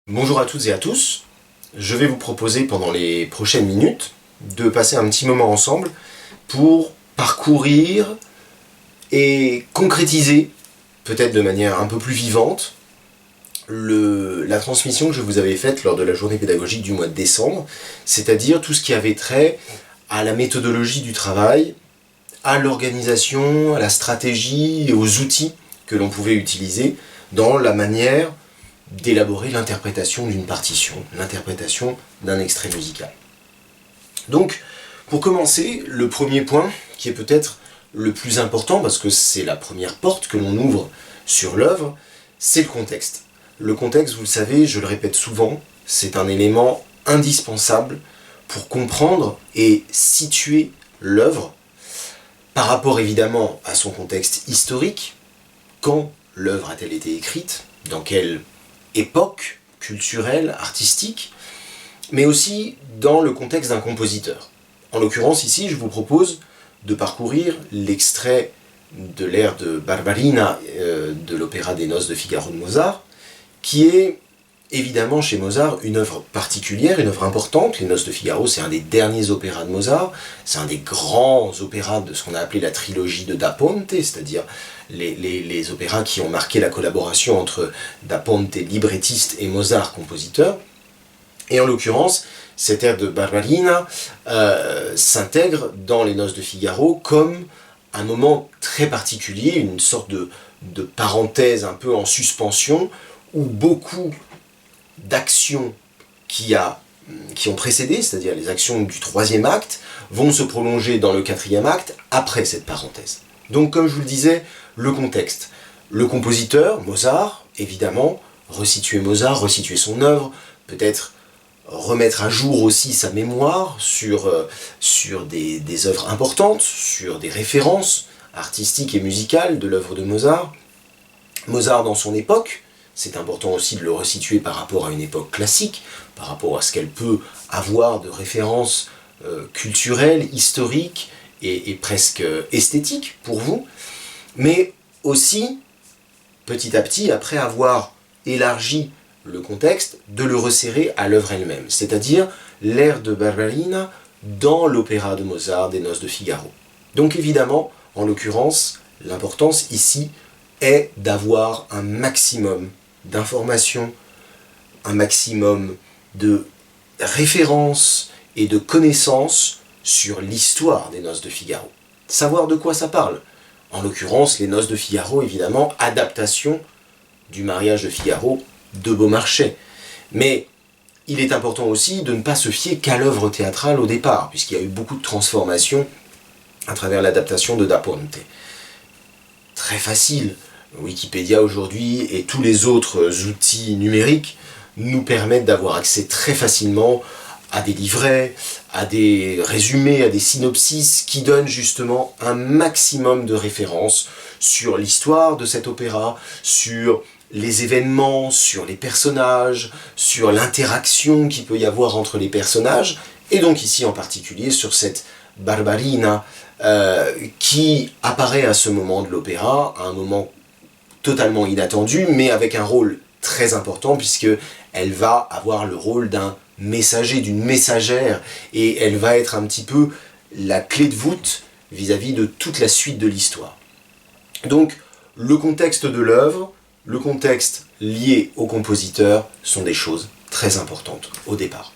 Bonjour à toutes et à tous, je vais vous proposer pendant les prochaines minutes de passer un petit moment ensemble pour parcourir et concrétiser, peut-être de manière un peu plus vivante, la transmission que je vous avais faite lors de la journée pédagogique du mois de décembre, c'est-à-dire tout ce qui avait trait à la méthodologie du travail, à l'organisation, à la stratégie et aux outils que l'on pouvait utiliser dans la manière d'élaborer l'interprétation d'une partition, l'interprétation d'un extrait musical. Donc, pour commencer, le premier point, qui est peut-être le plus important, parce que c'est la première porte que l'on ouvre sur l'œuvre, c'est le contexte. Le contexte, vous le savez, je le répète souvent, c'est un élément indispensable pour comprendre et situer l'œuvre, par rapport évidemment à son contexte historique. Quand l'œuvre a-t-elle été écrite? Dans quelle époque culturelle, artistique, mais aussi dans le contexte d'un compositeur. En l'occurrence, ici, je vous propose de parcourir l'extrait de l'air de Barbarina de l'opéra des Noces de Figaro de Mozart, qui est évidemment chez Mozart une œuvre particulière, une œuvre importante. Les Noces de Figaro, c'est un des derniers opéras de Mozart, c'est un des grands opéras de ce qu'on a appelé la trilogie de Da Ponte, c'est-à-dire les opéras qui ont marqué la collaboration entre Da Ponte, librettiste, et Mozart, compositeur. Et en l'occurrence, cet air de Barbarina s'intègre dans les Noces de Figaro comme un moment très particulier, une sorte de parenthèse un peu en suspension, où beaucoup d'actions qui ont précédé, c'est-à-dire les actions du troisième acte, vont se prolonger dans le quatrième acte après cette parenthèse. Donc, comme je vous le disais, le contexte. Le compositeur, Mozart, évidemment, resituer Mozart, resituer son œuvre, peut-être remettre à jour aussi sa mémoire sur des œuvres importantes, sur des références artistiques et musicales de l'œuvre de Mozart. Mozart dans son époque, c'est important aussi de le resituer par rapport à une époque classique, par rapport à ce qu'elle peut avoir de références culturelles, historiques et presque esthétiques pour vous, mais aussi, petit à petit, après avoir élargi le contexte, de le resserrer à l'œuvre elle-même, c'est-à-dire l'air de Barbarina dans l'opéra de Mozart des Noces de Figaro. Donc évidemment, en l'occurrence, l'importance ici est d'avoir un maximum d'informations, un maximum de références et de connaissances sur l'histoire des Noces de Figaro. Savoir de quoi ça parle. En l'occurrence, les Noces de Figaro, évidemment, adaptation du mariage de Figaro de Beaumarchais. Mais il est important aussi de ne pas se fier qu'à l'œuvre théâtrale au départ, puisqu'il y a eu beaucoup de transformations à travers l'adaptation de Da Ponte. Très facile. Wikipédia aujourd'hui et tous les autres outils numériques nous permettent d'avoir accès très facilement à des livrets, à des résumés, à des synopsis qui donnent justement un maximum de références sur l'histoire de cet opéra, sur les événements, sur les personnages, sur l'interaction qu'il peut y avoir entre les personnages, et donc ici en particulier sur cette Barbarina qui apparaît à ce moment de l'opéra, à un moment totalement inattendu, mais avec un rôle très important, puisqu'elle va avoir le rôle d'un messager, d'une messagère, et elle va être un petit peu la clé de voûte vis-à-vis de toute la suite de l'histoire. Donc, le contexte de l'œuvre, le contexte lié au compositeur sont des choses très importantes au départ.